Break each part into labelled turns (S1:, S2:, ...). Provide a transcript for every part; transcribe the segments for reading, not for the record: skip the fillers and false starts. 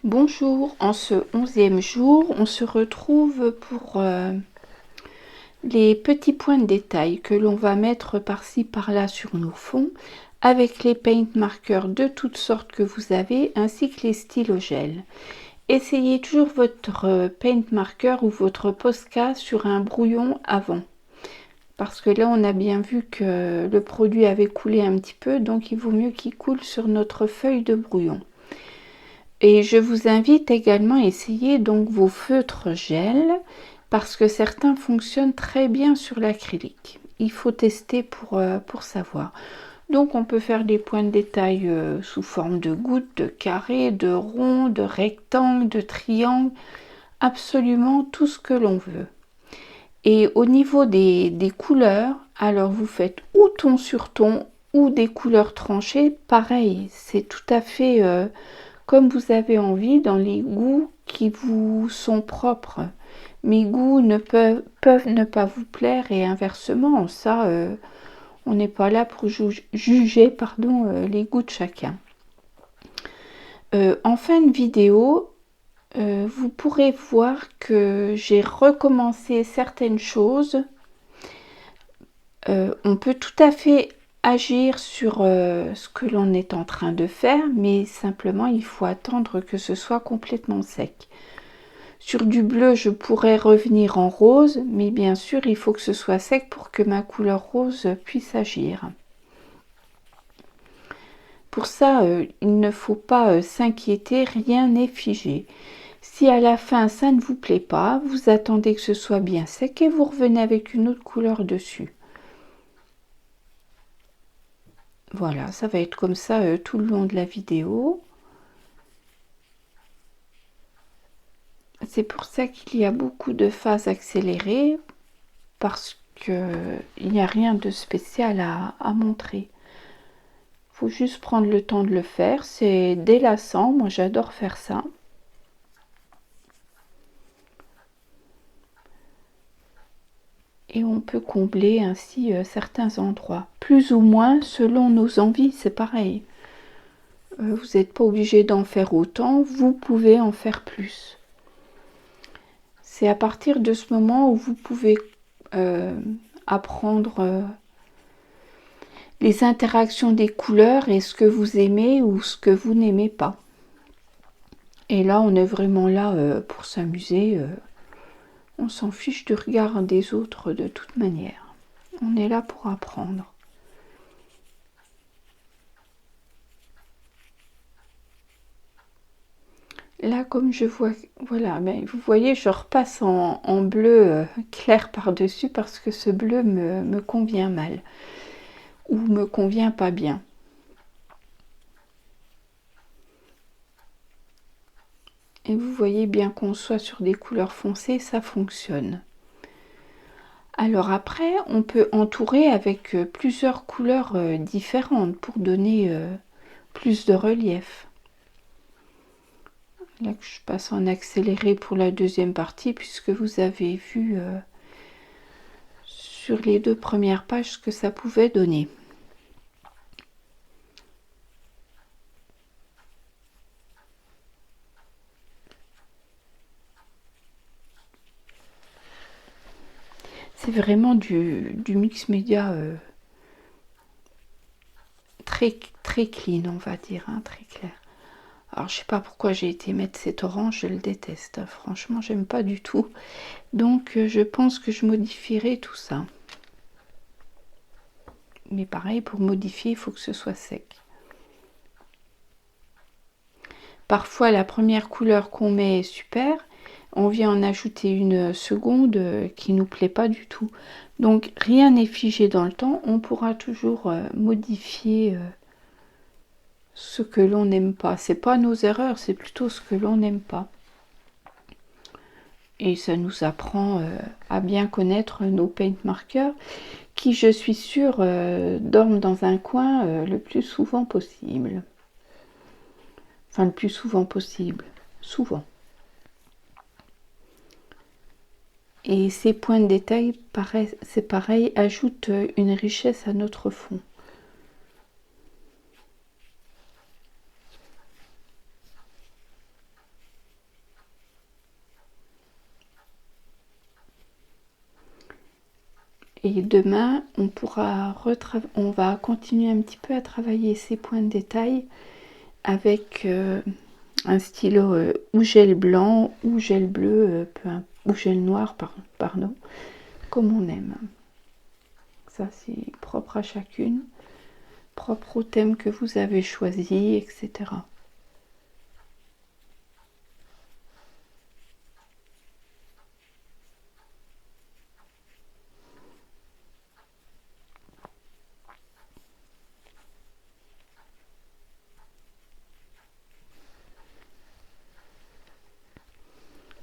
S1: Bonjour, en ce 11e jour, on se retrouve pour les petits points de détail que l'on va mettre par-ci par-là sur nos fonds avec les paint markers de toutes sortes que vous avez ainsi que les stylos gel. Essayez toujours votre paint marker ou votre Posca sur un brouillon avant. Parce que là, on a bien vu que le produit avait coulé un petit peu, donc il vaut mieux qu'il coule sur notre feuille de brouillon. Et je vous invite également à essayer donc vos feutres gel parce que certains fonctionnent très bien sur l'acrylique. Il faut tester pour savoir. Donc on peut faire des points de détail sous forme de gouttes, de carrés, de ronds, de rectangles, de triangles, absolument tout ce que l'on veut. Et au niveau des couleurs, alors vous faites ou ton sur ton ou des couleurs tranchées, pareil, c'est tout à fait comme vous avez envie dans les goûts qui vous sont propres. Mes goûts peuvent ne pas vous plaire et inversement, ça, on n'est pas là pour juger les goûts de chacun. En fin de vidéo, vous pourrez voir que j'ai recommencé certaines choses. On peut tout à fait agir sur ce que l'on est en train de faire, mais simplement il faut attendre que ce soit complètement sec. Sur du bleu, je pourrais revenir en rose, mais bien sûr, il faut que ce soit sec pour que ma couleur rose puisse agir. Pour ça, il ne faut pas s'inquiéter, rien n'est figé. Si à la fin ça ne vous plaît pas, vous attendez que ce soit bien sec et vous revenez avec une autre couleur dessus. Voilà, ça va être comme ça tout le long de la vidéo. C'est pour ça qu'il y a beaucoup de phases accélérées, parce qu'il n'y a rien de spécial à montrer. Il faut juste prendre le temps de le faire, c'est délassant, moi j'adore faire ça. Et on peut combler ainsi certains endroits, plus ou moins selon nos envies, c'est pareil. Vous n'êtes pas obligé d'en faire autant, vous pouvez en faire plus. C'est à partir de ce moment où vous pouvez apprendre les interactions des couleurs et ce que vous aimez ou ce que vous n'aimez pas. Et là, on est vraiment là pour s'amuser. On s'en fiche du regard des autres de toute manière. On est là pour apprendre. Là, comme je vois, voilà, mais vous voyez, je repasse en bleu clair par-dessus parce que ce bleu me convient mal ou me convient pas bien. Et vous voyez bien qu'on soit sur des couleurs foncées, ça fonctionne. Alors après, on peut entourer avec plusieurs couleurs différentes pour donner plus de relief. Là que je passe en accéléré pour la deuxième partie, puisque vous avez vu sur les deux premières pages ce que ça pouvait donner. C'est vraiment du mix média très clean, on va dire, hein, très clair. Alors je sais pas pourquoi j'ai été mettre cet orange, je le déteste. Franchement, j'aime pas du tout. Donc je pense que je modifierai tout ça. Mais pareil, pour modifier, il faut que ce soit sec. Parfois, la première couleur qu'on met est super. On vient en ajouter une seconde qui nous plaît pas du tout. Donc rien n'est figé dans le temps. On pourra toujours modifier ce que l'on n'aime pas. C'est pas nos erreurs, c'est plutôt ce que l'on n'aime pas. Et ça nous apprend à bien connaître nos paint markers qui, je suis sûre, dorment dans un coin le plus souvent possible. Enfin, le plus souvent possible. Souvent. Et ces points de détail, c'est pareil, ajoutent une richesse à notre fond. Et demain, on va continuer un petit peu à travailler ces points de détail avec un stylo ou gel blanc ou gel bleu, ou gel noir, pardon, comme on aime. Ça, c'est propre à chacune, propre au thème que vous avez choisi, etc.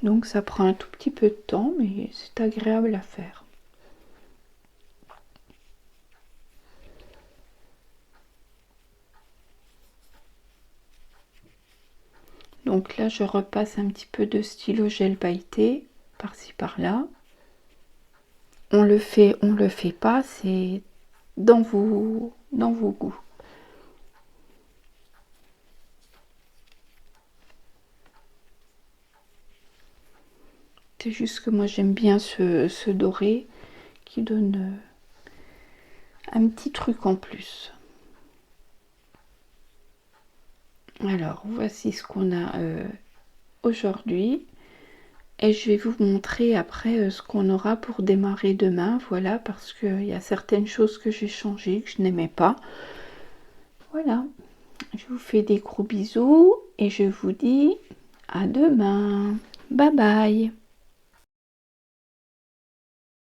S1: Donc ça prend un tout petit peu de temps, mais c'est agréable à faire. Donc là, je repasse un petit peu de stylo gel pailleté, par-ci par-là. On le fait pas, c'est dans vos goûts. C'est juste que moi j'aime bien ce doré qui donne un petit truc en plus. Alors voici ce qu'on a aujourd'hui. Et je vais vous montrer après ce qu'on aura pour démarrer demain. Voilà, parce qu'il y a certaines choses que j'ai changées, que je n'aimais pas. Voilà, je vous fais des gros bisous et je vous dis à demain. Bye bye.